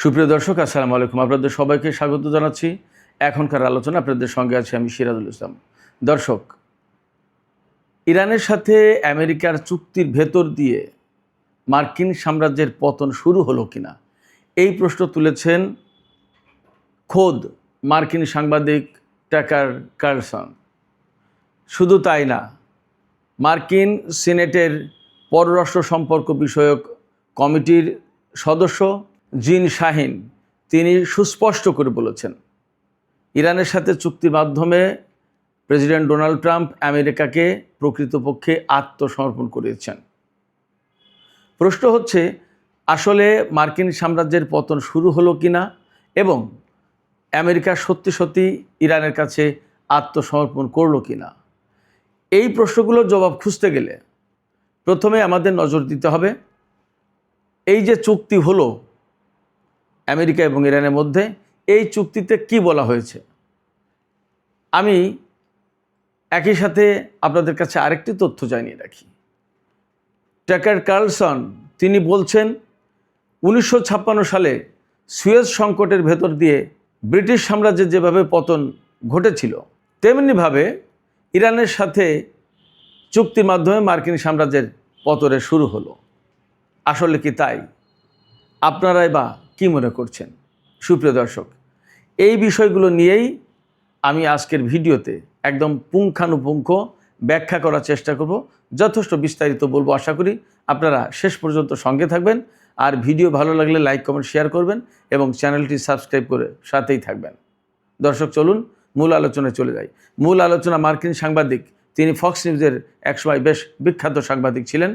সুপ্রিয় দর্শক, আসসালামু আলাইকুম। আপনাদের সবাইকে স্বাগত জানাচ্ছি। এখনকার আলোচনা আপনাদের সঙ্গে আছি আমি সিরাজুল ইসলাম। দর্শক, ইরানের সাথে আমেরিকার চুক্তির ভেতর দিয়ে মার্কিন সাম্রাজ্যের পতন শুরু হলো কিনা, এই প্রশ্ন তুলেছেন খোদ মার্কিন সাংবাদিক টাকার কার্লসন। শুধু তাই না, মার্কিন সিনেটের পররাষ্ট্র সম্পর্ক বিষয়ক কমিটির সদস্য জিন শাহিন তিনি সুস্পষ্ট করে বলেছেন, ইরানের সাথে চুক্তির মাধ্যমে প্রেসিডেন্ট ডোনাল্ড ট্রাম্প আমেরিকাকে প্রকৃতপক্ষে আত্মসমর্পণ করেছেন। প্রশ্ন হচ্ছে, আসলে মার্কিন সাম্রাজ্যের পতন শুরু হলো কিনা এবং আমেরিকা সত্যি সত্যি ইরানের কাছে আত্মসমর্পণ করলো কিনা। এই প্রশ্নগুলোর জবাব খুঁজতে গেলে প্রথমে আমাদের নজর দিতে হবে এই যে চুক্তি হলো আমেরিকা এবং ইরানের মধ্যে, এই চুক্তিতে কি বলা হয়েছে। আমি একই সাথে আপনাদের কাছে আরেকটি তথ্য জানিয়ে রাখি। টাকার কার্লসন তিনি বলছেন 1956 সালে সুয়েজ সংকটের ভেতর দিয়ে ব্রিটিশ সাম্রাজ্যের যেভাবে পতন ঘটেছিল, তেমনিভাবে ইরানের সাথে চুক্তির মাধ্যমে মার্কিন সাম্রাজ্যের পতনের শুরু হলো। আসলে কি তাই? আপনারাই বা কি মনে করছেন? সুপ্রিয় দর্শক, এই বিষয়গুলো নিয়েই আমি আজকের ভিডিওতে একদম পুঙ্খানুপুঙ্খ ব্যাখ্যা করার চেষ্টা করব। যথেষ্ট বিস্তারিত বলবো। আশা করি আপনারা শেষ পর্যন্ত সঙ্গে থাকবেন। আর ভিডিও ভালো লাগলে লাইক, কমেন্ট, শেয়ার করবেন এবং চ্যানেলটি সাবস্ক্রাইব করে সাথেই থাকবেন। দর্শক, চলুন মূল আলোচনায় চলে যাই। মূল আলোচনা মার্কিন সাংবাদিক, তিনি ফক্স নিউজের একসময় বেশ বিখ্যাত সাংবাদিক ছিলেন,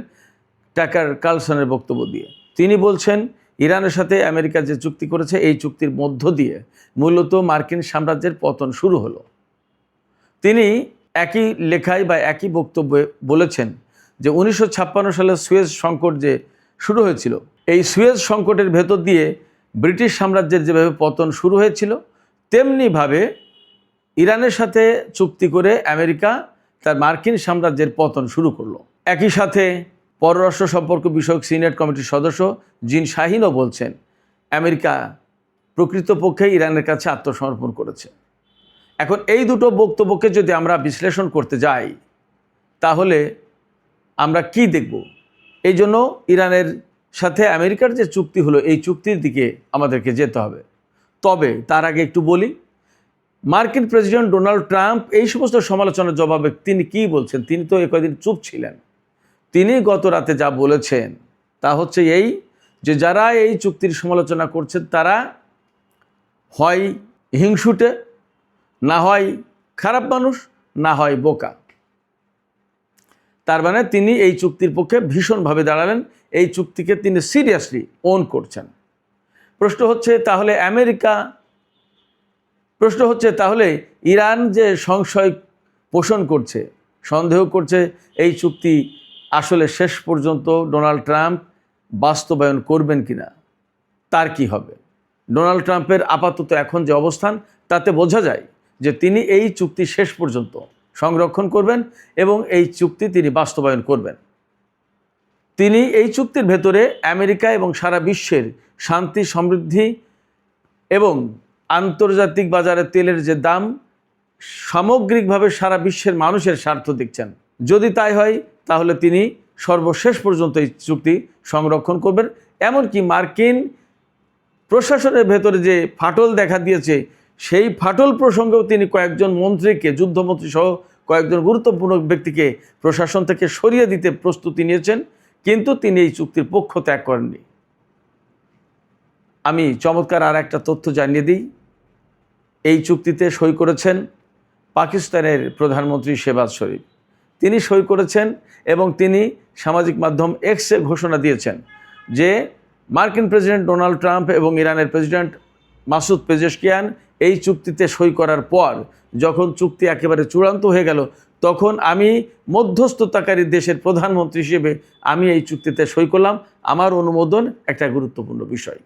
টাকার কার্লসনের বক্তব্য দিয়ে তিনি বলছেন, ইরানের সাথে আমেরিকা যে চুক্তি করেছে, এই চুক্তির মধ্য দিয়ে মূলত মার্কিন সাম্রাজ্যের পতন শুরু হলো। তিনি একই লেখায় বা একই বক্তব্যে বলেছেন যে 1956 সালে সুয়েজ সংকট যে শুরু হয়েছিল, এই সুয়েজ সংকটের ভেতর দিয়ে ব্রিটিশ সাম্রাজ্যের যেভাবে পতন শুরু হয়েছিল, তেমনিভাবে ইরানের সাথে চুক্তি করে আমেরিকা তার মার্কিন সাম্রাজ্যের পতন শুরু করলো। একই সাথে পররাষ্ট্র সম্পর্ক বিষয়ক সিনেট কমিটির সদস্য জিন শাহিনও বলছেন, আমেরিকা প্রকৃতপক্ষে ইরানের কাছে আত্মসমর্পণ করেছে। এখন এই দুটো বক্তব্যকে যদি আমরা বিশ্লেষণ করতে যাই, তাহলে আমরা কি দেখব? এই জন্য ইরানের সাথে আমেরিকার যে চুক্তি হলো, এই চুক্তির দিকে আমাদেরকে যেতে হবে। তবে তার আগে একটু বলি, মার্কিন প্রেসিডেন্ট ডোনাল্ড ট্রাম্প এই সমস্ত সমালোচনার জবাবে তিনি কি বলছেন। তিনি তো কয়েকদিন চুপ ছিলেন। তিনি গত রাতে যা বলেছেন তা হচ্ছে এই, যে যারা এই চুক্তির সমালোচনা করছেন তারা হয় হিংসুটে, না হয় খারাপ মানুষ, না হয় বোকা। তার মানে তিনি এই চুক্তির পক্ষে ভীষণভাবে দাঁড়ালেন, এই চুক্তিকে তিনি সিরিয়াসলি ওন করছেন। প্রশ্ন হচ্ছে তাহলে ইরান যে সংশয় পোষণ করছে, সন্দেহ করছে এই চুক্তি আসলে শেষ পর্যন্ত ডোনাল্ড ট্রাম্প বাস্তবায়ন করবেন কিনা, তার কি হবে? ডোনাল্ড ট্রাম্পের আপাতত এখন যে অবস্থান, তাতে বোঝা যায় যে তিনি এই চুক্তি শেষ পর্যন্ত সংরক্ষণ করবেন এবং এই চুক্তি তিনি বাস্তবায়ন করবেন। তিনি এই চুক্তির ভেতরে আমেরিকা এবং সারা বিশ্বের শান্তি, সমৃদ্ধি এবং আন্তর্জাতিক বাজারে তেলের যে দাম, সামগ্রিকভাবে সারা বিশ্বের মানুষের স্বার্থ দেখছেন। যদি তাই হয়, তাহলে তিনি সর্বশেষ পর্যন্ত এই চুক্তি সংরক্ষণ করবেন। এমনকি মার্কিন প্রশাসনের ভেতরে যে ফাটল দেখা দিয়েছে, সেই ফাটল প্রসঙ্গেও তিনি কয়েকজন মন্ত্রীকে, যুদ্ধমন্ত্রী সহ কয়েকজন গুরুত্বপূর্ণ ব্যক্তিকে প্রশাসন থেকে সরিয়ে দিতে প্রস্তুতি নিয়েছেন, কিন্তু তিনি এই চুক্তির পক্ষ ত্যাগ করেননি। আমি চমৎকার আর একটা তথ্য জানিয়ে দিই। এই চুক্তিতে সই করেছেন পাকিস্তানের প্রধানমন্ত্রী শেহবাজ শরীফ। তিনি সই করেছেন এবং তিনি সামাজিক মাধ্যম এক্সে ঘোষণা দিয়েছেন যে মার্কিন প্রেসিডেন্ট ডোনাল্ড ট্রাম্প এবং ইরানের প্রেসিডেন্ট মাসুদ পেজেশকিয়ান এই চুক্তিতে সই করার পর, যখন চুক্তি একেবারে চূড়ান্ত হয়ে গেল, তখন আমি মধ্যস্থতাকারী দেশের প্রধানমন্ত্রী হিসেবে আমি এই চুক্তিতে সই করলাম। আমার অনুমোদন একটা গুরুত্বপূর্ণ বিষয়।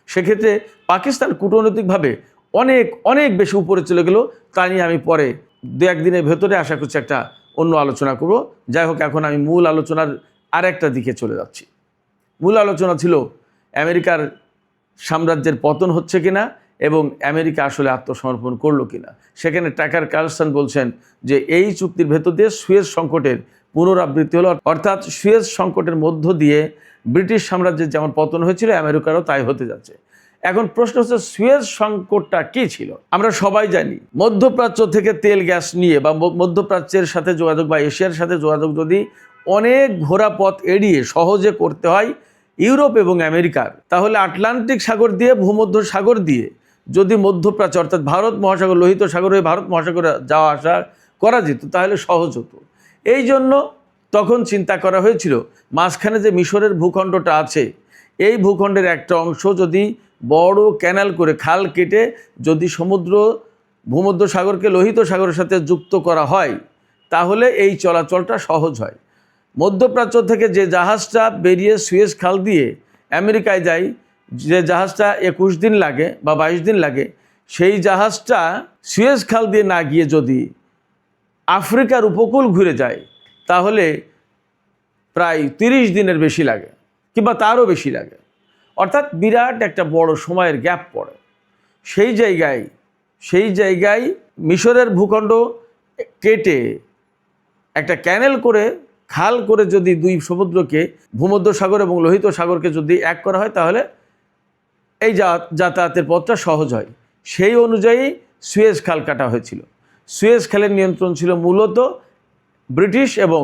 সেক্ষেত্রে পাকিস্তান কূটনৈতিকভাবে অনেক অনেক বেশি উপরে চলে গেল। তা নিয়ে আমি পরে দু একদিনের ভেতরে আশা করছি একটা অন্য আলোচনা করব। যাই হোক, এখন আমি মূল আলোচনার আরেকটা দিকে চলে যাচ্ছি। মূল আলোচনা ছিল আমেরিকার সাম্রাজ্যের পতন হচ্ছে কিনা এবং আমেরিকা আসলে আত্মসমর্পণ করলো কিনা। সেখানে টাকার কার্লসন বলছেন যে এই চুক্তির ভেতর দিয়ে সুয়েজ সংকটের পুনরাবৃত্তি হলো, অর্থাৎ সুয়েজ সংকটের মধ্য দিয়ে ব্রিটিশ সাম্রাজ্যের যেমন পতন হয়েছিল আমেরিকারও তাই হতে যাচ্ছে। এখন প্রশ্ন হচ্ছে সুয়েজ সংকটটা কি ছিল? আমরা সবাই জানি মধ্যপ্রাচ্য থেকে তেল গ্যাস নিয়ে বা মধ্যপ্রাচ্যের সাথে যোগাযোগ বা এশিয়ার সাথে যোগাযোগ যদি অনেক ঘোরা পথ এড়িয়ে সহজে করতে হয় ইউরোপ এবং আমেরিকার, তাহলে আটলান্টিক সাগর দিয়ে ভূমধ্য সাগর দিয়ে যদি মধ্যপ্রাচ্য অর্থাৎ ভারত মহাসাগর, লোহিত সাগর হয়ে ভারত মহাসাগরে যাওয়া আসা করা যেত তাহলে সহজ হতো। এই জন্য তখন চিন্তা করা হয়েছিল মাঝখানে যে মিশরের ভূখণ্ডটা আছে এই ভূখণ্ডের একটা অংশ যদি বড় ক্যানাল করে খাল কেটে যদি ভূমধ্য সাগরকে লোহিত সাগরের সাথে যুক্ত করা হয় তাহলে এই চলাচলটা সহজ হয়। মধ্যপ্রাচ্য থেকে যে জাহাজটা বেরিয়ে সুয়েজ খাল দিয়ে আমেরিকায় যায়, যে জাহাজটা 21 দিন লাগে বা 22 দিন লাগে, সেই জাহাজটা সুয়েজ খাল দিয়ে না গিয়ে যদি আফ্রিকার উপকূল ঘুরে যায় তাহলে প্রায় 30 দিনের বেশি লাগে কিংবা তারও বেশি লাগে, অর্থাৎ বিরাট একটা বড় সময়ের গ্যাপ পড়ে। সেই জায়গায় মিশরের ভূখণ্ড কেটে একটা ক্যানেল করে খাল করে যদি দুই সমুদ্রকে ভূমধ্য সাগর এবং লোহিত সাগরকে যদি এক করা হয় তাহলে এই যাতায়াতের পথটা সহজ হয়। সেই অনুযায়ী সুয়েজ খাল কাটা হয়েছিল। সুয়েজ খালের নিয়ন্ত্রণ ছিল মূলত ব্রিটিশ এবং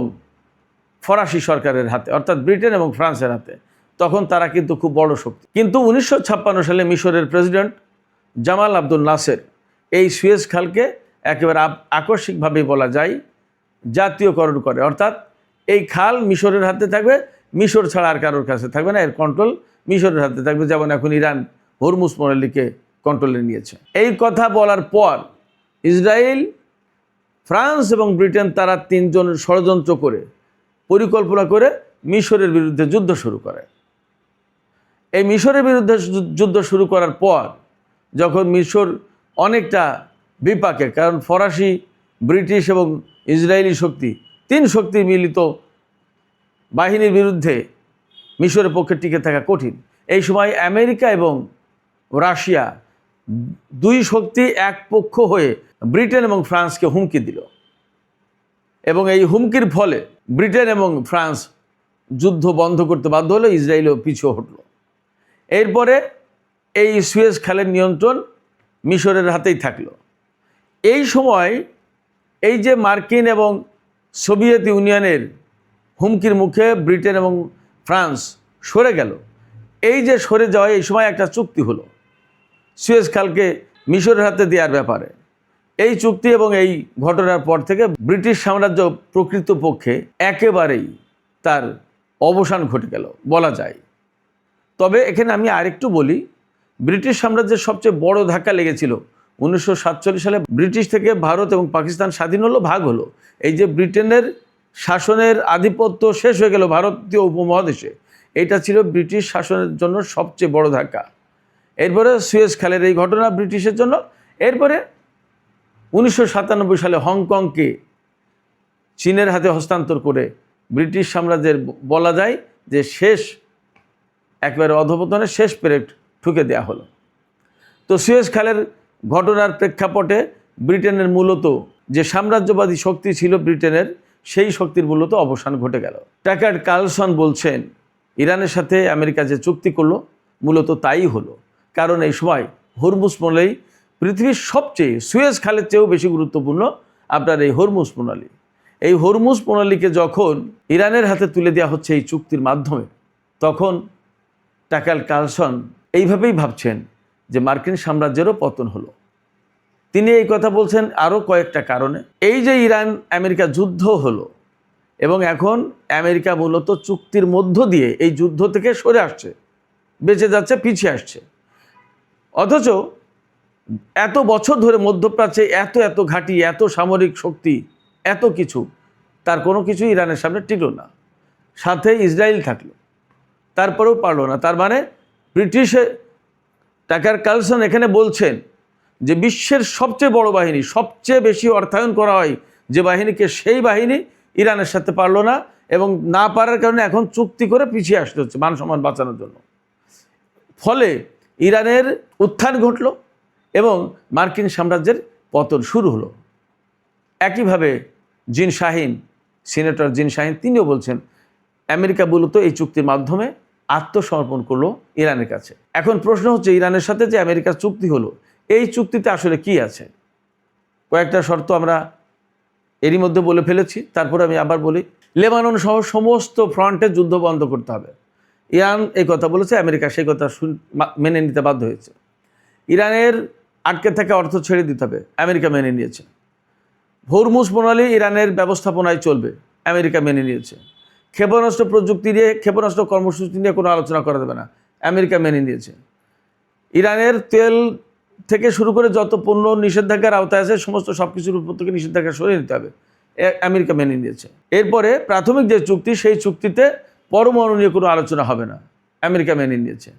ফরাসি সরকারের হাতে, অর্থাৎ ব্রিটেন এবং ফ্রান্সের হাতে। তখন তারা কিন্তু খুব বড় শক্তি। কিন্তু 1956 সালে মিশরের প্রেসিডেন্ট জামাল আব্দুল নাসের এই সুয়েজ খালকে একেবারে আকস্মিকভাবে বলা যায় জাতীয়করণ করে, অর্থাৎ এই খাল মিশরের হাতে থাকবে, মিশর ছাড়া আর কারোর কাছে থাকবে না, এর কন্ট্রোল মিশরের হাতে থাকবে, যেমন এখন ইরান হরমুজ প্রণালীকে কন্ট্রোলে নিয়েছে। এই কথা বলার পর ইসরায়েল, ফ্রান্স এবং ব্রিটেন তারা তিনজন ষড়যন্ত্র করে পরিকল্পনা করে মিশরের বিরুদ্ধে যুদ্ধ শুরু করে। এই মিশরের বিরুদ্ধে যুদ্ধ শুরু করার পর যখন মিশর অনেকটা বিপাকে, কারণ ফরাসি, ব্রিটিশ এবং ইসরায়েলি শক্তি, তিন শক্তি মিলিত বাহিনীর বিরুদ্ধে মিশরের পক্ষে টিকে থাকা কঠিন। এই সময় আমেরিকা এবং রাশিয়া দুই শক্তি এক পক্ষ হয়ে ব্রিটেন এবং ফ্রান্সকে হুমকি দিল এবং এই হুমকির ফলে ব্রিটেন এবং ফ্রান্স যুদ্ধ বন্ধ করতে বাধ্য হলো, ইসরায়েলও পিছু হটল। এরপরে এই সুয়েজ খালের নিয়ন্ত্রণ মিশরের হাতেই থাকলো। এই সময় এই যে মার্কিন এবং সোভিয়েত ইউনিয়নের হুমকির মুখে ব্রিটেন এবং ফ্রান্স সরে গেল, এই যে সরে যাওয়া, এই সময় একটা চুক্তি হলো সুয়েজ খালকে মিশরের হাতে দেওয়ার ব্যাপারে। এই চুক্তি এবং এই ঘটনার পর থেকে ব্রিটিশ সাম্রাজ্য প্রকৃতপক্ষে একেবারেই তার অবসান ঘটে গেল বলা যায়। তবে এখানে আমি আরেকটু বলি, ব্রিটিশ সাম্রাজ্যের সবচেয়ে বড় ধাক্কা লেগেছিল 1947 সালে। ব্রিটিশ থেকে ভারত এবং পাকিস্তান স্বাধীন হলো, ভাগ হলো। এই যে ব্রিটেনের শাসনের আধিপত্য শেষ হয়ে গেল ভারতীয় উপমহাদেশে, এটা ছিল ব্রিটিশ শাসনের জন্য সবচেয়ে বড় ধাক্কা। এরপরে সুয়েজ খালের এই ঘটনা ব্রিটিশের জন্য। এরপরে 1997 সালে হংকংকে চীনের হাতে হস্তান্তর করে ব্রিটিশ সাম্রাজ্যের বলা যায় যে শেষ, একেবারে অধঃপতনের শেষ পেরেক ঠুকে দেওয়া হলো। তো সুয়েজ খালের ঘটনার প্রেক্ষাপটে ব্রিটেনের মূলত যে সাম্রাজ্যবাদী শক্তি ছিল ব্রিটেনের, সেই শক্তির মূলত অবসান ঘটে গেল। টাকার কার্লসন বলছেন ইরানের সাথে আমেরিকা যে চুক্তি করলো মূলত তাই হলো, কারণ এই সময় হরমুজ প্রণালী পৃথিবীর সবচেয়ে, সুয়েজ খালের চেয়েও বেশি গুরুত্বপূর্ণ আপনার এই হরমুজ প্রণালী। এই হরমুজ প্রণালীকে যখন ইরানের হাতে তুলে দেওয়া হচ্ছে এই চুক্তির মাধ্যমে, তখন টাকার কার্লসন এইভাবেই ভাবছেন যে মার্কিন সাম্রাজ্যেরও পতন হলো। তিনি এই কথা বলছেন আরও কয়েকটা কারণে। এই যে ইরান আমেরিকা যুদ্ধ হলো এবং এখন আমেরিকা মূলত চুক্তির মধ্য দিয়ে এই যুদ্ধ থেকে সরে আসছে, বেঁচে যাচ্ছে, পিছিয়ে আসছে। অথচ এত বছর ধরে মধ্যপ্রাচ্যে এত ঘাঁটি, এত সামরিক শক্তি, এত কিছু, তার কোনো কিছু ইরানের সামনে টিকল না। সাথে ইসরায়েল থাকলো, তারপরেও পারলো না। তার মানে ব্রিটিশের টাকার কার্লসন এখানে বলছেন যে বিশ্বের সবচেয়ে বড় বাহিনী, সবচেয়ে বেশি অর্থায়ন করা হয় যে বাহিনীকে, সেই বাহিনী ইরানের সাথে পারলো না এবং না পারার কারণে এখন চুক্তি করে পিছিয়ে আসতে হচ্ছে মান সম্মান বাঁচানোর জন্য। ফলে ইরানের উত্থান ঘটল এবং মার্কিন সাম্রাজ্যের পতন শুরু হলো। একইভাবে জিন শাহিন, সিনেটর জিন শাহিন, তিনিও বলছেন আমেরিকা মূলত এই চুক্তির মাধ্যমে আত্মসমর্পণ করলো ইরানের কাছে। এখন প্রশ্ন হচ্ছে, ইরানের সাথে যে আমেরিকার চুক্তি হলো, এই চুক্তিতে আসলে কি আছে? কয়েকটা শর্ত আমরা এরই মধ্যে বলে ফেলেছি, তারপরে আমি আবার বলি। লেবানন সহ সমস্ত ফ্রন্টে যুদ্ধ বন্ধ করতে হবে। ইরান এই কথা বলেছে, আমেরিকা সেই কথা মেনে নিতে বাধ্য হয়েছে। ইরানের আটকে থাকা অর্থ ছেড়ে দিতে হবে, আমেরিকা মেনে নিয়েছে। হরমুজ প্রণালী ইরানের ব্যবস্থাপনায় চলবে, আমেরিকা মেনে নিয়েছে। ক্ষেপণাস্ত্র প্রযুক্তি দিয়ে, ক্ষেপণাস্ত্র কর্মসূচি নিয়ে কোনো আলোচনা করা যাবে না, আমেরিকা মেনে নিয়েছে। ইরানের তেল থেকে শুরু করে যত পণ্য নিষেধাজ্ঞার আওতায় আছে, সমস্ত সব কিছুর উপর থেকে নিষেধাজ্ঞা সরিয়ে নিতে হবে, আমেরিকা মেনে নিয়েছে। এরপরে প্রাথমিক যে চুক্তি, সেই চুক্তিতে পরমাণু নিয়ে কোনো আলোচনা হবে না, আমেরিকা মেনে নিয়েছে।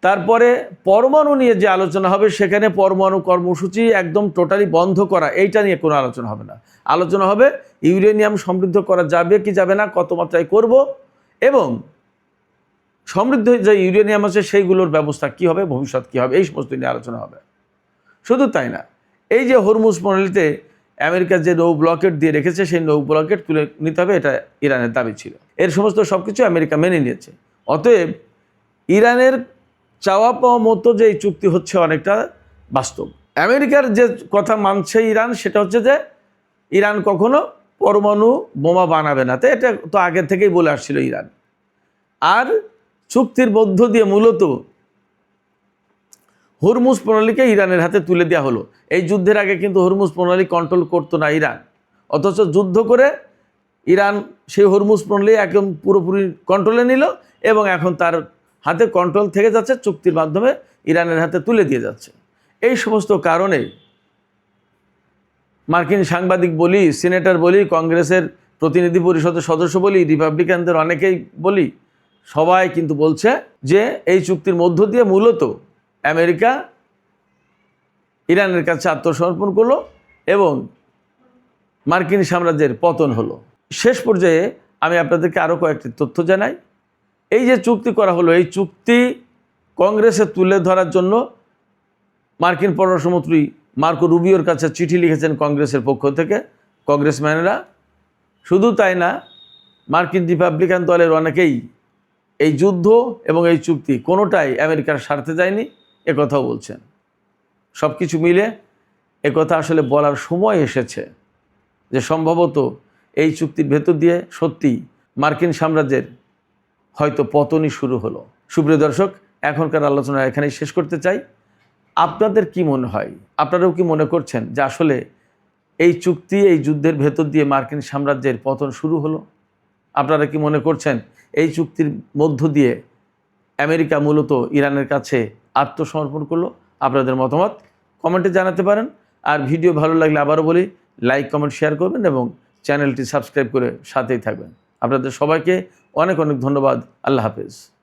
তারপরে পরমাণু নিয়ে যে আলোচনা হবে, সেখানে পরমাণু কর্মসূচি একদম টোটালি বন্ধ করা, এইটা নিয়ে কোনো আলোচনা হবে না। আলোচনা হবে ইউরেনিয়াম সমৃদ্ধ করা যাবে কি যাবে না, কত মাত্রায় করব, এবং সমৃদ্ধ যে ইউরেনিয়াম আছে সেইগুলোর ব্যবস্থা কী হবে, ভবিষ্যৎ কী হবে, এই সমস্ত নিয়ে আলোচনা হবে। শুধু তাই না, এই যে হরমুজ প্রণালীতে আমেরিকা যে নৌ ব্লকেট দিয়ে রেখেছে, সেই নৌ ব্লকেট তুলে নিতে হবে, এটা ইরানের দাবি ছিল। এর সমস্ত সব কিছু আমেরিকা মেনে নিয়েছে। অতএব ইরানের চাওয়া পাওয়া মতো যে এই চুক্তি হচ্ছে অনেকটা বাস্তব। আমেরিকার যে কথা মানছে ইরান, সেটা হচ্ছে যে ইরান কখনো পরমাণু বোমা বানাবে না, তো এটা তো আগে থেকেই বলে আসছিল ইরান। আর চুক্তির মধ্য দিয়ে মূলত হরমুজ প্রণালীকে ইরানের হাতে তুলে দেওয়া হলো। এই যুদ্ধের আগে কিন্তু হরমুজ প্রণালী কন্ট্রোল করতো না ইরান, অথচ যুদ্ধ করে ইরান সেই হরমুজ প্রণালী একদম পুরোপুরি কন্ট্রোলে নিল এবং এখন তার হাতে কন্ট্রোল থেকে যাচ্ছে, চুক্তির মাধ্যমে ইরানের হাতে তুলে দিয়ে যাচ্ছে। এই সমস্ত কারণে মার্কিন সাংবাদিক বলি, সিনেটর বলি, কংগ্রেসের প্রতিনিধি পরিষদের সদস্য বলি, রিপাবলিকানদের অনেকেই বলি, সবাই কিন্তু বলছে যে এই চুক্তির মধ্য দিয়ে মূলত আমেরিকা ইরানের কাছে আত্মসমর্পণ করলো এবং মার্কিন সাম্রাজ্যের পতন হলো। শেষ পর্যায়ে আমি আপনাদেরকে আরও কয়েকটি তথ্য জানাই। এই যে চুক্তি করা হলো, এই চুক্তি কংগ্রেসে তুলে ধরার জন্য মার্কিন পররাষ্ট্রমন্ত্রী মার্কো রুবিওর কাছে চিঠি লিখেছেন কংগ্রেসের পক্ষ থেকে কংগ্রেসম্যানেরা। শুধু তাই না, মার্কিন রিপাবলিকান দলের অনেকেই এই যুদ্ধ এবং এই চুক্তি কোনোটাই আমেরিকার স্বার্থে যায়নি, একথাও বলছেন। সব কিছু মিলে একথা আসলে বলার সময় এসেছে যে সম্ভবত এই চুক্তির ভেতর দিয়ে সত্যি মার্কিন সাম্রাজ্যের হয়তো পতনই শুরু হলো। সুপ্রিয় দর্শক, এখনকার আলোচনা এখানেই শেষ করতে চাই। আপনাদের কি মনে হয়, আপনারাও কি মনে করছেন যে আসলে এই চুক্তি, এই যুদ্ধের ভেতর দিয়ে মার্কিন সাম্রাজ্যের পতন শুরু হলো? আপনারা কি মনে করছেন এই চুক্তির মধ্য দিয়ে আমেরিকা মূলত ইরানের কাছে আত্মসমর্পণ করলো? আপনাদের মতামত কমেন্টে জানাতে পারেন। আর ভিডিও ভালো লাগলে আবারও বলি, লাইক, কমেন্ট, শেয়ার করবেন এবং চ্যানেলটি সাবস্ক্রাইব করে সাথেই থাকবেন। আপনাদের সবাইকে অনেক অনেক ধন্যবাদ। আল্লাহ হাফেজ।